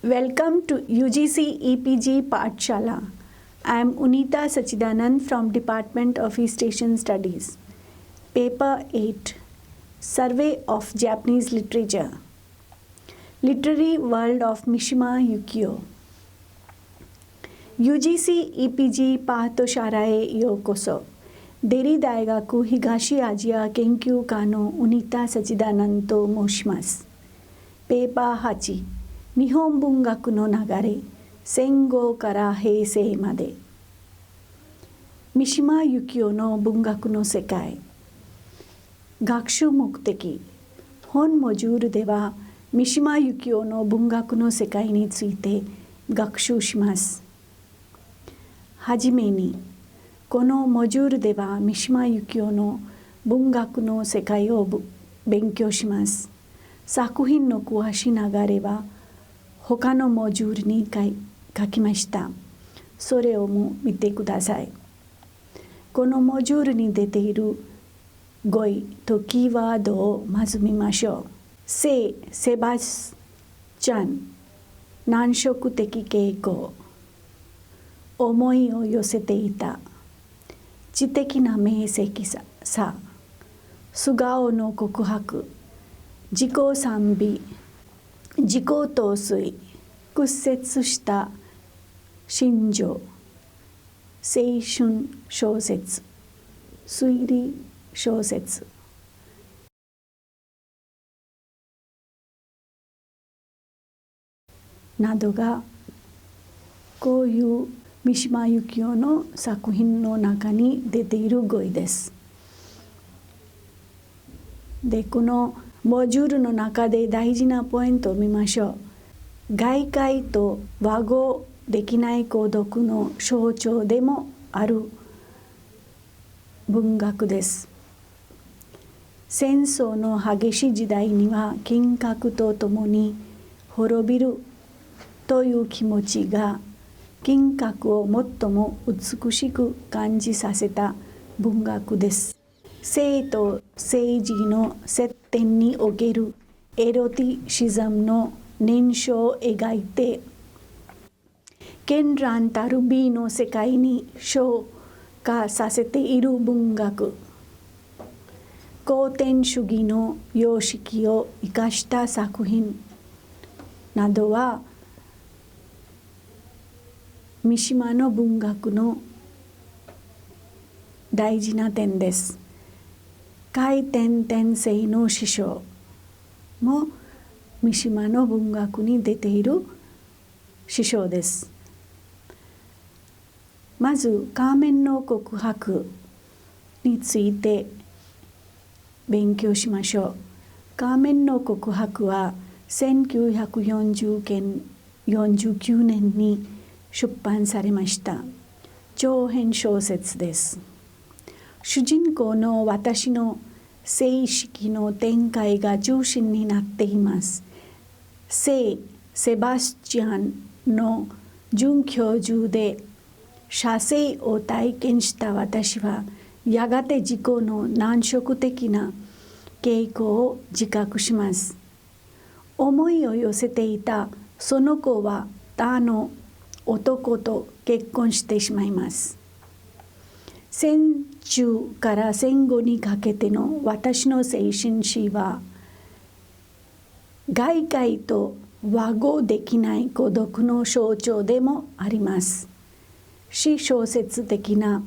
Welcome to UGC EPG Pathshala. I am Unita Sachidanand from Department of East Asian Studies. Paper 8 Survey of Japanese Literature. Literary World of Mishima Yukio. UGC EPG Pathshala Yokoso. Deri Daigaku Higashi Asia Kenkyu Kano Unita Sachidanand to Moshimasu. Paper 8日本文学の流れ戦後から平成まで三島由紀夫の文学の世界学習目的本モジュールでは三島由紀夫の文学の世界について学習します。はじめにこのモジュールでは三島由紀夫の文学の世界を勉強します。作品の詳しい流れは他のモジュールに書きました。それをも見てください。このモジュールに出ている語彙とキーワードをまず見ましょう。セバスチャン、難色的傾向、思いを寄せていた、知的な明晰さ、素顔の告白、自己賛美、自己陶酔、屈折した心情、青春小説、推理小説などがこういう三島由紀夫の作品の中に出ている語彙です。で、このモジュールの中で大事なポイントを見ましょう。外界と和合できない孤独の象徴でもある文学です。戦争の激しい時代には金閣とともに滅びるという気持ちが金閣を最も美しく感じさせた文学です。性と政治の接点におけるエロティシズムの燃焼を描いて絢爛たる美の世界に昇華させている文学後天主義の様式を生かした作品などは三島の文学の大事な点です。回転転生の師匠も三島の文学に出ている師匠です。まず仮面の告白について勉強しましょう。仮面の告白は1949年に出版されました。長編小説です。主人公の私の性意識の展開が中心になっています。セバスチャンの准教授で写生を体験した私はやがて自己の難色的な傾向を自覚します。思いを寄せていたその子は他の男と結婚してしまいます。戦中から戦後にかけての私の精神史は外界と和合できない孤独の象徴でもあります。詩小説的な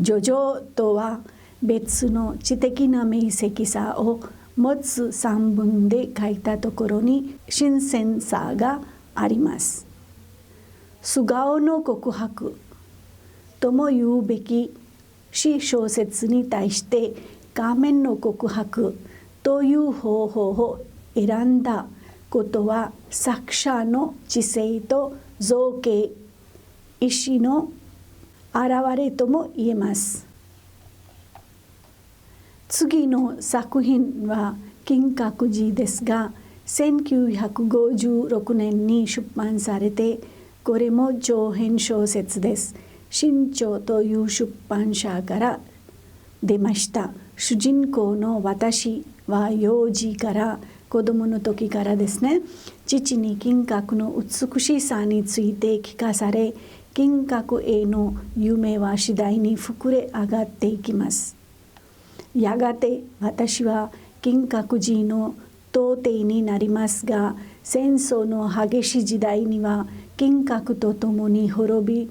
叙情とは別の知的な明晰さを持つ散文で書いたところに新鮮さがあります。素顔の告白とも言うべき詩小説に対して仮面の告白という方法を選んだことは作者の知性と造形意志の表れとも言えます。次の作品は金閣寺ですが1956年に出版されてこれも長編小説です。新潮という出版社から出ました。主人公の私は幼児から子供の時からですね、父に金閣の美しさについて聞かされ、金閣への夢は次第に膨れ上がっていきます。やがて私は金閣寺の皇帝になりますが、戦争の激しい時代には金閣とともに滅び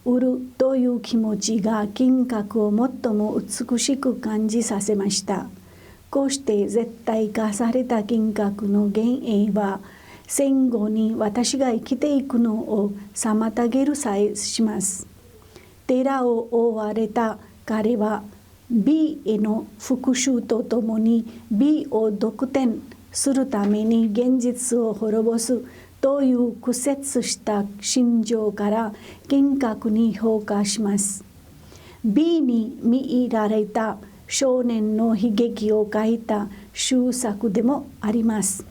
うるという気持ちが金閣を最も美しく感じさせました。こうして絶対化された金閣の幻影は戦後に私が生きていくのを妨げるさえします。寺を追われた彼は美への復讐とともに美を独占するために現実を滅ぼすという屈折した心情から金閣に放火します。美に見入られた少年の悲劇を書いた終作でもあります。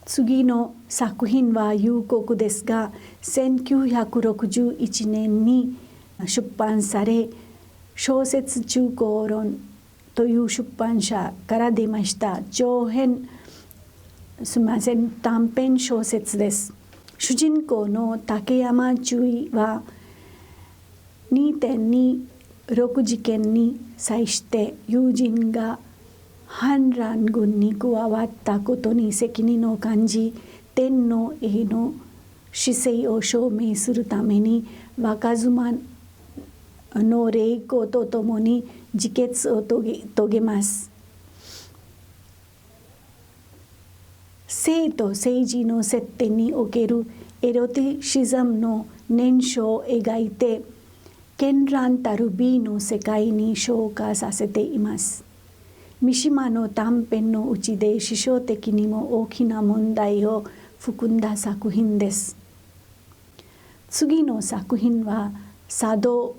次の作品は幽谷ですが、1961年に出版され、小説中高論という出版社から出ました短編小説です。主人公の竹山中尉は 2.26 事件に際して友人が反乱軍に加わったことに責任を感じ、天皇への姿勢を証明するために若妻の霊子とともに自決を遂げます。性と政治の接点におけるエロティシズムの燃焼を描いて、絢爛たる美の世界に昇華させています。三島の短編のうちで思想的にも大きな問題を含んだ作品です。次の作品は茶道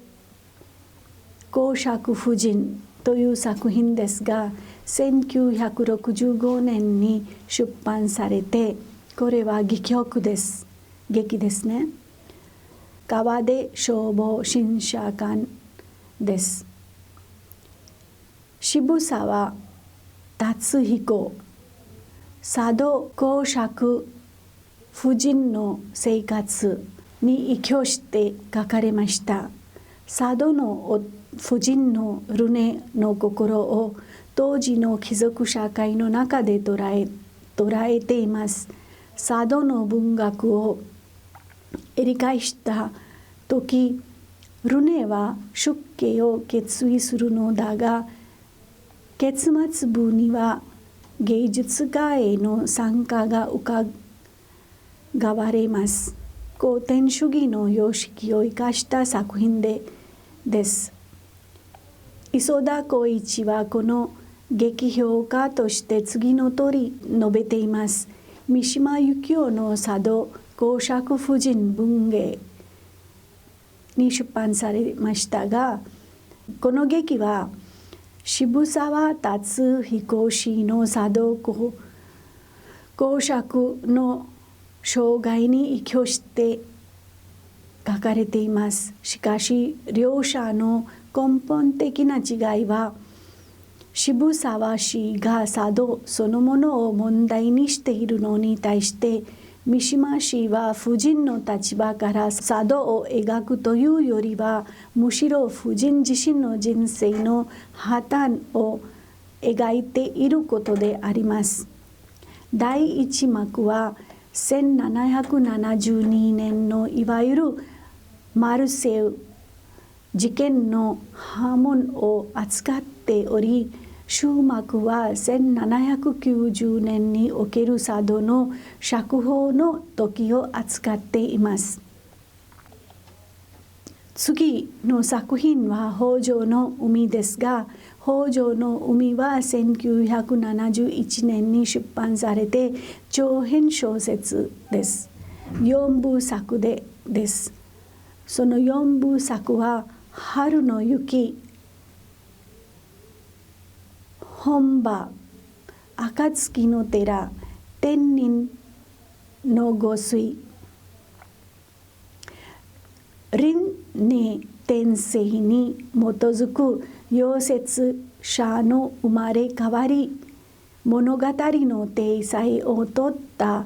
公爵夫人という作品ですが、1965年に出版されて、これは戯曲です。劇ですね。川出消防審査官です。渋沢達彦、茶道公爵夫人の生活に依拠して書かれました。茶道の夫人のルネの心を当時の貴族社会の中で捉えています。茶道の文学を理解した時、ルネは出家を決意するのだが、結末部には芸術家への参加が伺われます。古典主義の様式を生かした作品です。磯田浩一はこの劇評家として次の通り述べています。三島由紀夫の茶道公爵夫人文芸に出版されましたが、この劇は渋沢達彦氏の茶道公爵の生涯に依拠して書かれています。しかし両者の根本的な違いは、渋沢氏が茶道そのものを問題にしているのに対して、三島氏は夫人の立場から茶道を描くというよりは、むしろ夫人自身の人生の破綻を描いていることであります。第一幕は1772年のいわゆるマルセイユ事件の波紋を扱っており、終幕は1790年における茶道の釈放の時を扱っています。次の作品は北条の海ですが、北条の海は1971年に出版されて長編小説です。4部作です。その4部作は春の雪、本場、暁の寺、天人の御水、輪廻転生に基づく溶接者の生まれ変わり物語の体裁をとった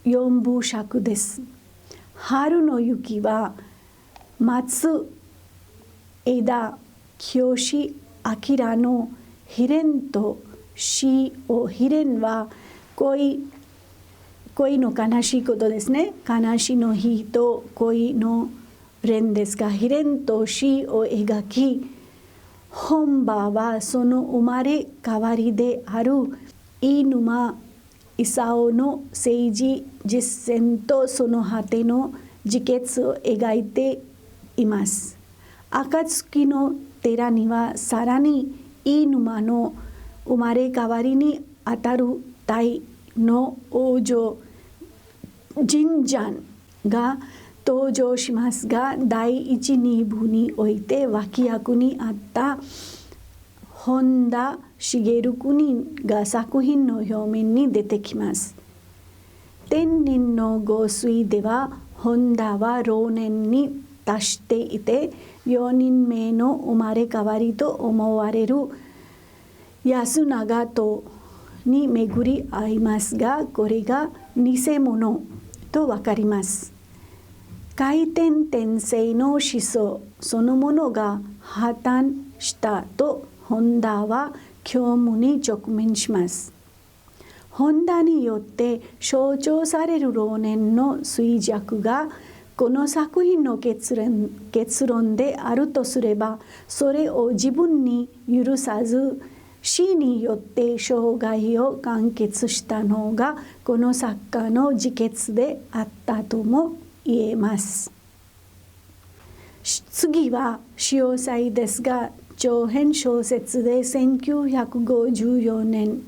4部作です。春の雪は松枝清明の悲恋と詩を、悲恋は恋の悲しいことですね。悲しの日と恋の恋ですが、悲恋と詩を描き、本場はその生まれ変わりである飯沼勲の政治実践とその果ての自決を描いています。暁の寺にはさらに飯沼の生まれ変わりにあたる大の王女神社が登場しますが、第1、2部において脇役にあった本田茂君が作品の表面に出てきます。天人の合水では本田は老年に達していて、4人目の生まれ変わりと思われる安永とに巡り合いますが、これが偽物と分かります。回転転生の思想そのものが破綻したと本田は虚無に直面します。本田によって象徴される老年の衰弱がこの作品の結論であるとすれば、それを自分に許さず死によって生涯を完結したのがこの作家の自決であったとも言えます。次は詳細ですが、長編小説で1954年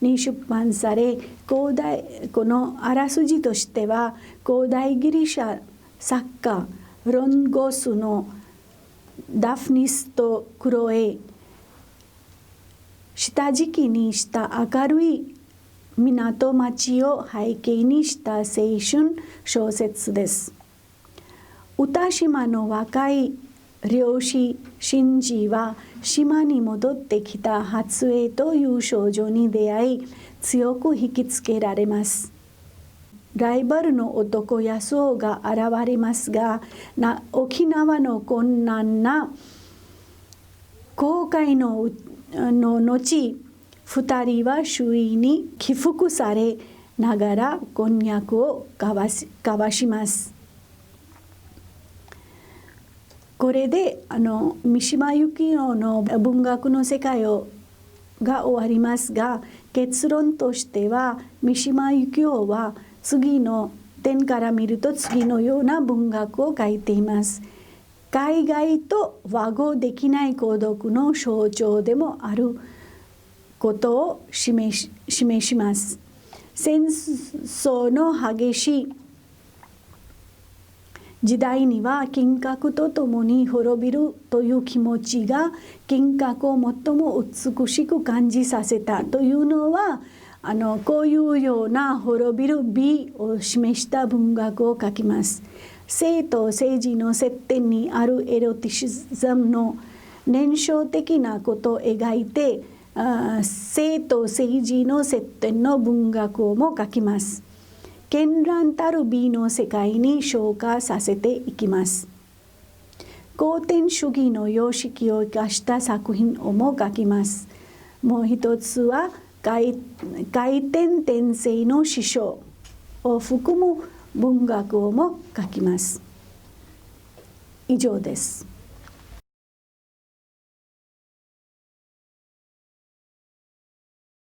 に出版され、このあらすじとしては、古代ギリシャ作家ロンゴスのダフニスとクロエ、下敷きにした明るい港町を背景にした青春小説です。歌島の若い漁師シンジは島に戻ってきた初江という少女に出会い、強く引きつけられます。ライバルの男安男が現れますが、沖縄の困難な航海の後、2人は周囲に起伏されながら婚約を交わします。これで三島由紀夫の文学の世界が終わりますが、結論としては三島由紀夫は次の点から見ると次のような文学を書いています。海外と和合できない孤独の象徴でもあることを示します。戦争の激しい時代には金閣とともに滅びるという気持ちが金閣を最も美しく感じさせたというのは、こういうような滅びる美を示した文学を書きます。性と政治の接点にあるエロティシズムの燃焼的なことを描いて、性と政治の接点の文学をも書きます。絢爛たる美の世界に昇華させていきます。後天主義の様式を生かした作品をも書きます。もう一つは回転転生の師匠を含む文学をも書きます。以上です。